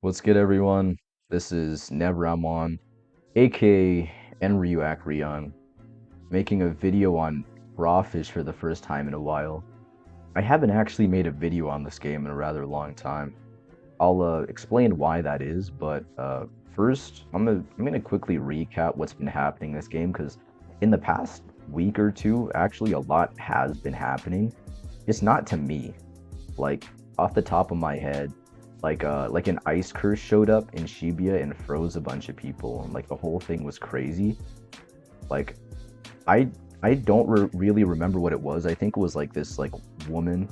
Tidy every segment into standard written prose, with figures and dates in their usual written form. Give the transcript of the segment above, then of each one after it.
What's good, everyone? This is Nevramon, aka Enryu Akrion, making a video on Crawfish for the first time in a while. I haven't actually made a video on this game in a rather long time. I'll explain why that is, but first, I'm gonna quickly recap what's been happening in this game because in the past week or two, actually a lot has been happening. It's not to me. Like off the top of my head, like an ice curse showed up in Shibuya and froze a bunch of people, and like the whole thing was crazy. Like I I don't really remember what it was. I think it was like this like woman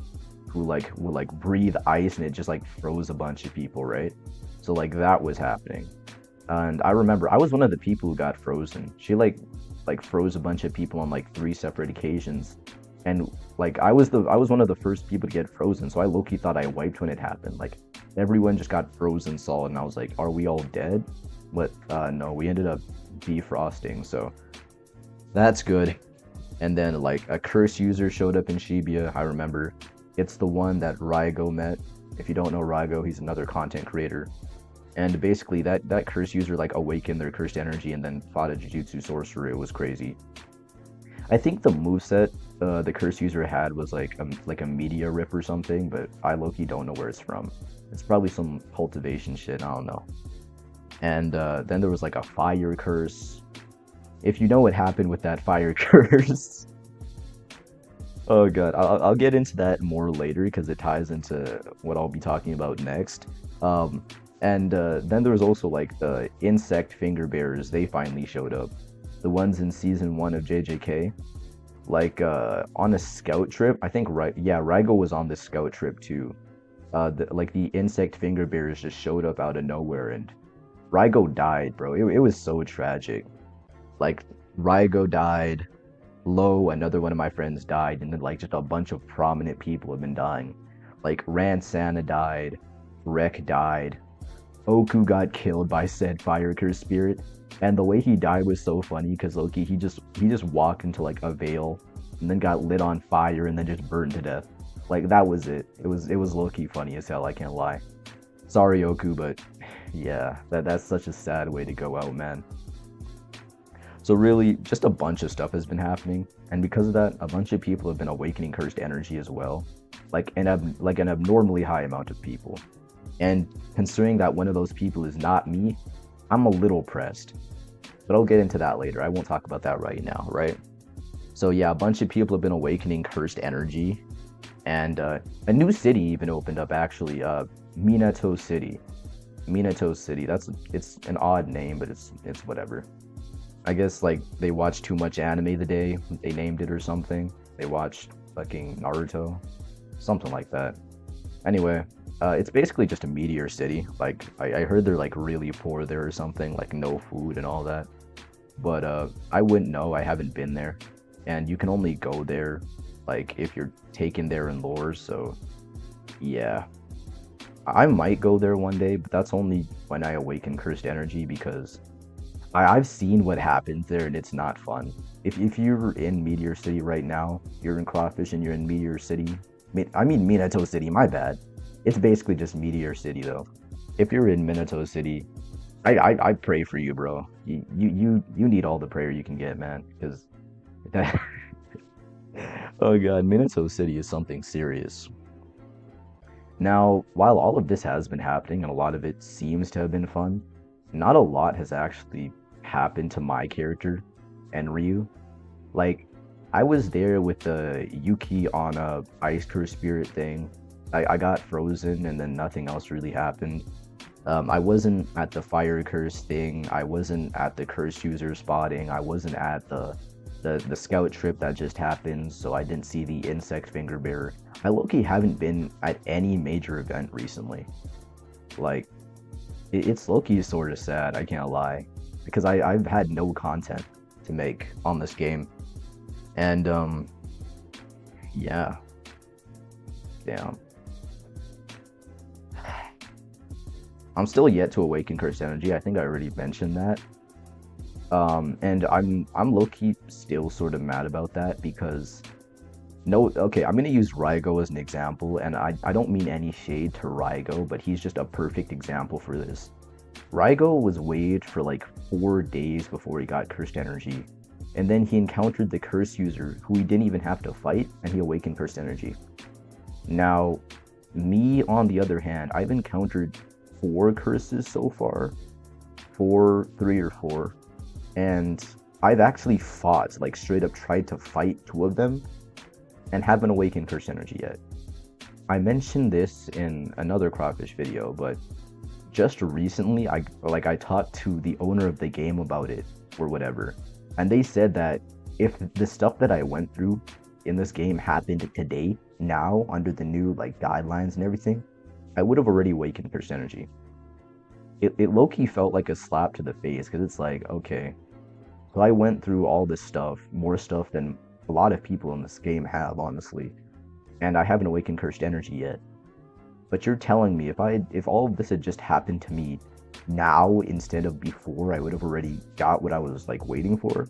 who like would like breathe ice and it just like froze a bunch of people, right? So like that was happening. And I remember I was one of the people who got frozen. She like froze a bunch of people on like three separate occasions. And like I was one of the first people to get frozen, so I low-key thought I wiped when it happened. Like everyone just got frozen solid and I was like, are we all dead? But no, we ended up defrosting, so that's good. And then like a curse user showed up in Shibuya. I remember it's the one that Raigo met. If you don't know Raigo, he's another content creator. And basically that curse user like awakened their cursed energy and then fought a Jujutsu sorcerer. It was crazy. I think the moveset the curse user had was like a media rip or something, but I low-key don't know where it's from. It's probably some cultivation shit, I don't know. And then there was like a fire curse. If you know what happened with that fire curse, oh god, I'll get into that more later because it ties into what I'll be talking about next. And then there was also like the insect finger bearers. They finally showed up. The ones in season 1 of JJK. Like on a scout trip, I think yeah, Raigo was on this scout trip too. Like the insect finger bearers just showed up out of nowhere and Raigo died, bro. It was so tragic. Like Raigo died, Lo, another one of my friends died, and then like just a bunch of prominent people have been dying. Like Ransana died, Rek died, Oku got killed by said fire curse spirit, and the way he died was so funny because Loki he just walked into like a veil and then got lit on fire and then just burned to death. Like that was it. It was Loki funny as hell, I can't lie. Sorry Oku, but yeah, that's such a sad way to go out, man. So really, just a bunch of stuff has been happening, and because of that, a bunch of people have been awakening cursed energy as well, like an abnormally high amount of people. And considering that one of those people is not me, I'm a little pressed. But I'll get into that later. I won't talk about that right now, right? So yeah, a bunch of people have been awakening cursed energy, and a new city even opened up actually. Minato City. Minato City. It's an odd name, but it's whatever. I guess like they watched too much anime the day they named it or something. They watched fucking Naruto, something like that. Anyway, it's basically just a meteor city. Like I heard they're like really poor there or something, like no food and all that. But I wouldn't know. I haven't been there, and you can only go there like if you're taken there in lore. So yeah, I might go there one day, but that's only when I awaken cursed energy because I've seen what happens there and it's not fun. If you're in Meteor City right now, you're in Crawfish and you're in Meteor City. I mean Minato City, my bad. It's basically just Meteor City though. If you're in Minato City, I pray for you, bro. You need all the prayer you can get, man. Because that oh god, Minato City is something serious. Now, while all of this has been happening and a lot of it seems to have been fun, not a lot has actually happened to my character and Ryu. Like, I was there with the Yuki on a Ice Curse Spirit thing. I got frozen and then nothing else really happened. I wasn't at the Fire Curse thing. I wasn't at the Curse User spotting. I wasn't at the scout trip that just happened, so I didn't see the insect finger bearer. I low-key haven't been at any major event recently. Like, it's low-key sort of sad, I can't lie, because I've had no content to make on this game. And yeah, damn. I'm still yet to awaken cursed energy. I think I already mentioned that. And I'm low-key still sort of mad about that because No, okay, I'm gonna use Raigo as an example, and I don't mean any shade to Raigo, but he's just a perfect example for this. Raigo was weighed for like 4 days before he got cursed energy, and then he encountered the curse user who he didn't even have to fight, and he awakened cursed energy. Now, me on the other hand, I've encountered 4 curses so far, three or four, and I've actually fought, like straight up tried to fight 2 of them, and haven't awakened cursed energy yet. I mentioned this in another Crawfish video, but just recently I talked to the owner of the game about it or whatever, and they said that if the stuff that I went through in this game happened today, now under the new like guidelines and everything, I would have already awakened cursed energy. It low-key felt like a slap to the face, because it's like, okay, so I went through all this stuff, more stuff than a lot of people in this game have, honestly, and I haven't awakened cursed energy yet. But you're telling me if all of this had just happened to me now instead of before, I would have already got what I was like waiting for?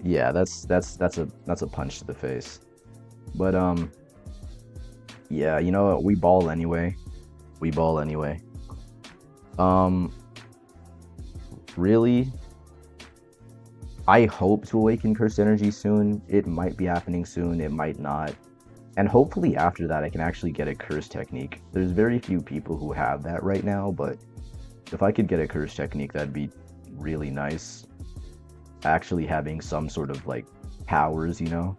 Yeah, that's a punch to the face. But yeah, you know what? We ball anyway. We ball anyway. Really, I hope to awaken cursed energy soon. It might be happening soon, it might not. And hopefully after that I can actually get a curse technique. There's very few people who have that right now, but if I could get a curse technique, that'd be really nice. Actually having some sort of like powers, you know?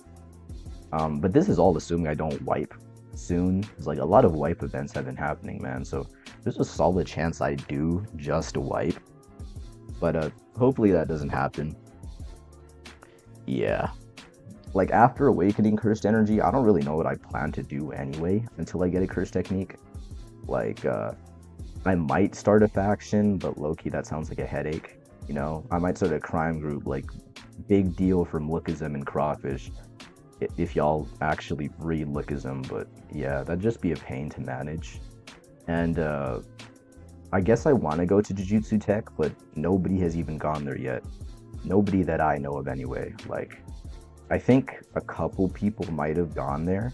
But this is all assuming I don't wipe soon. It's like a lot of wipe events have been happening, man, so there's a solid chance I do just wipe. But hopefully that doesn't happen. Yeah. Like after awakening cursed energy, I don't really know what I plan to do anyway until I get a curse technique. Like I might start a faction, but low-key that sounds like a headache. You know, I might start a crime group, like big deal from Lookism and Crawfish, if y'all actually read Lookism. But yeah, that'd just be a pain to manage. And I guess I want to go to Jujutsu Tech, but nobody has even gone there yet. Nobody that I know of anyway. Like, I think a couple people might have gone there,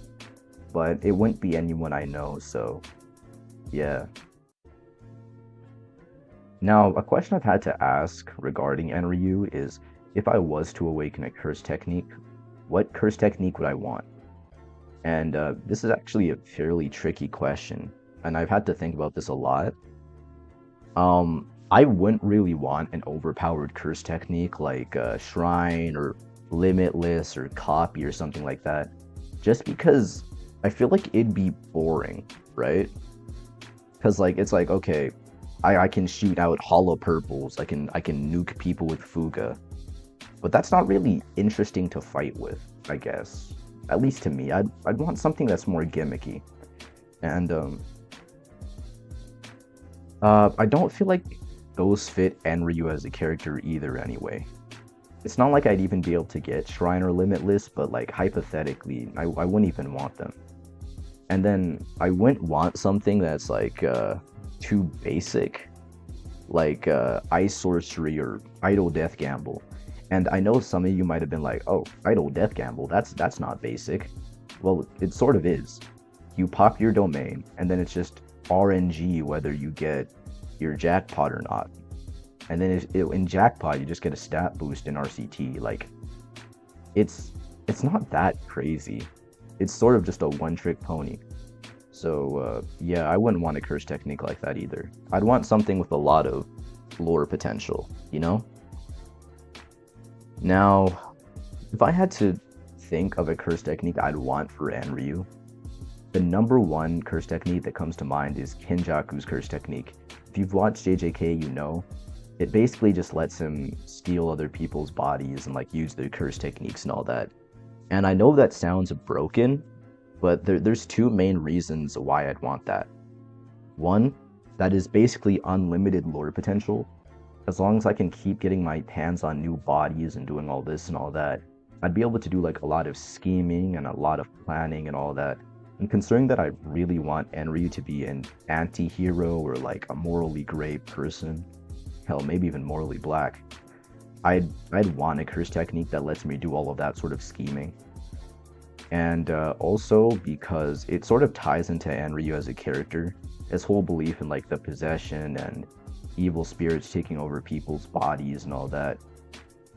but it wouldn't be anyone I know, so yeah. Now, a question I've had to ask regarding Enryu is, if I was to awaken a curse technique, what curse technique would I want? And this is actually a fairly tricky question, and I've had to think about this a lot. I wouldn't really want an overpowered curse technique like Shrine or Limitless or Copy or something like that, just because I feel like it'd be boring, right? Because like it's like, okay, I can shoot out hollow purples, I can nuke people with Fuga, but that's not really interesting to fight with, I guess. At least to me, I'd want something that's more gimmicky. And I don't feel like those fit Enryu as a character either anyway. It's not like I'd even be able to get Shrine or Limitless, but like hypothetically, I wouldn't even want them. And then I wouldn't want something that's like too basic, like Ice Sorcery or Idle Death Gamble. And I know some of you might have been like, oh, Idle Death Gamble, that's not basic. Well, it sort of is. You pop your domain, and then it's just RNG whether you get your jackpot or not. And then in jackpot, you just get a stat boost in RCT. Like, it's not that crazy. It's sort of just a one-trick pony. So yeah, I wouldn't want a curse technique like that either. I'd want something with a lot of lore potential, you know? Now, if I had to think of a curse technique I'd want for Enryu, the #1 curse technique that comes to mind is Kenjaku's curse technique. If you've watched JJK, you know. It basically just lets him steal other people's bodies and like use their curse techniques and all that. And I know that sounds broken, but there's 2 main reasons why I'd want that. One, that is basically unlimited lore potential. As long as I can keep getting my hands on new bodies and doing all this and all that, I'd be able to do like a lot of scheming and a lot of planning and all that. And considering that I really want Enryu to be an anti-hero or like a morally gray person, hell, maybe even morally black, I'd want a curse technique that lets me do all of that sort of scheming. And also because it sort of ties into Enryu as a character, his whole belief in like the possession and evil spirits taking over people's bodies and all that.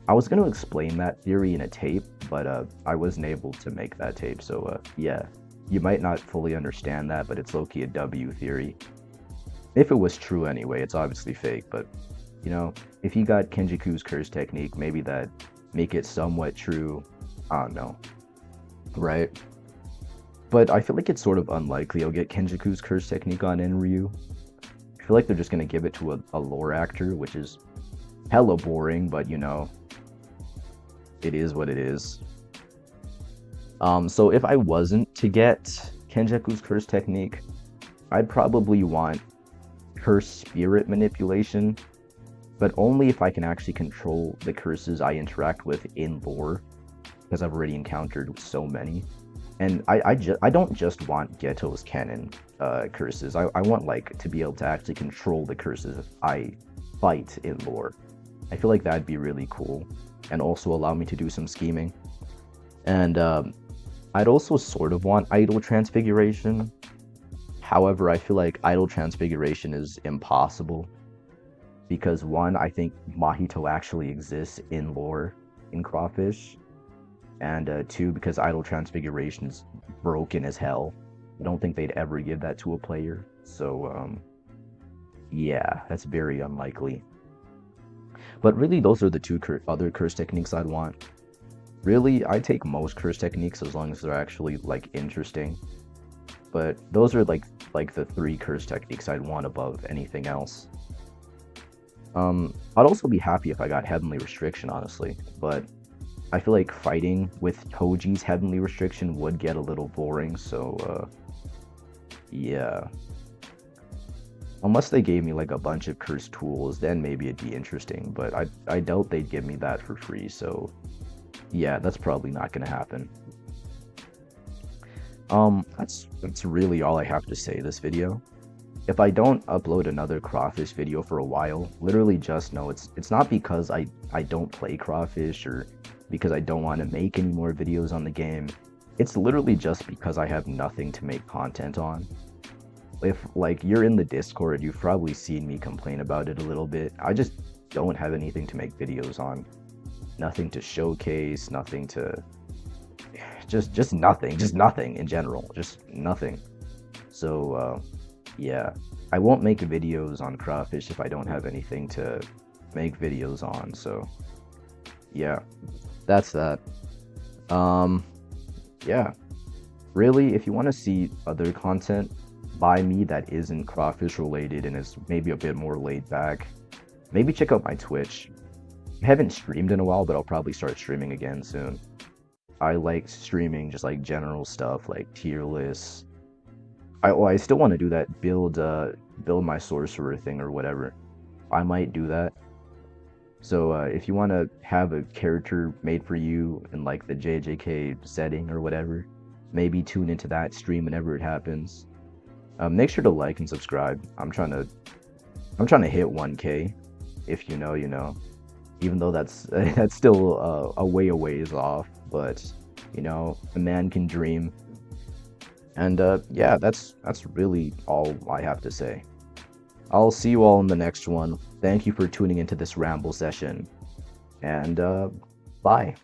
I was going to explain that theory in a tape, but I wasn't able to make that tape, so yeah. You might not fully understand that, but it's low-key a W theory. If it was true anyway, it's obviously fake, but, you know, if you got Kenjiku's curse technique, maybe that make it somewhat true. I don't know. Right? But I feel like it's sort of unlikely I'll get Kenjiku's curse technique on Enryu. I feel like they're just gonna give it to a lore actor, which is hella boring, but you know, it is what it is. So if I wasn't to get Kenjiku's curse technique, I'd probably want curse spirit manipulation, but only if I can actually control the curses I interact with in lore, because I've already encountered so many. And I don't just want Geto's canon curses. I want like to be able to actually control the curses I fight in lore. I feel like that'd be really cool, and also allow me to do some scheming. And I'd also sort of want idol transfiguration. However, I feel like idol transfiguration is impossible because one, I think Mahito actually exists in lore in Crawfish, and two, because idol transfiguration is broken as hell. I don't think they'd ever give that to a player. So yeah, that's very unlikely. But really, those are the two other curse techniques I'd want. Really, I take most curse techniques as long as they're actually like interesting. But those are like the 3 curse techniques I'd want above anything else. I'd also be happy if I got Heavenly Restriction, honestly, but I feel like fighting with Toji's Heavenly Restriction would get a little boring, so yeah. Unless they gave me like a bunch of cursed tools, then maybe it'd be interesting, but I doubt they'd give me that for free, so yeah, that's probably not gonna happen. That's really all I have to say this video. If I don't upload another Crawfish video for a while, literally just know it's not because I don't play Crawfish or because I don't want to make any more videos on the game. It's literally just because I have nothing to make content on. If like you're in the Discord, you've probably seen me complain about it a little bit. I just don't have anything to make videos on. Nothing to showcase, nothing to just nothing in general, just nothing. So yeah, I won't make videos on Crawfish if I don't have anything to make videos on. So yeah, that's that. Yeah, really, if you want to see other content by me that isn't Crawfish related and is maybe a bit more laid back, maybe check out my Twitch. I haven't streamed in a while, but I'll probably start streaming again soon. I like streaming just like general stuff like tier lists. I still want to do that build my sorcerer thing or whatever. I might do that. So if you want to have a character made for you in like the JJK setting or whatever, maybe tune into that stream whenever it happens. Make sure to like and subscribe. I'm trying to hit 1K. If you know, you know. Even though that's still a ways off, but you know, a man can dream. And yeah, that's really all I have to say. I'll see you all in the next one. Thank you for tuning into this ramble session, and bye.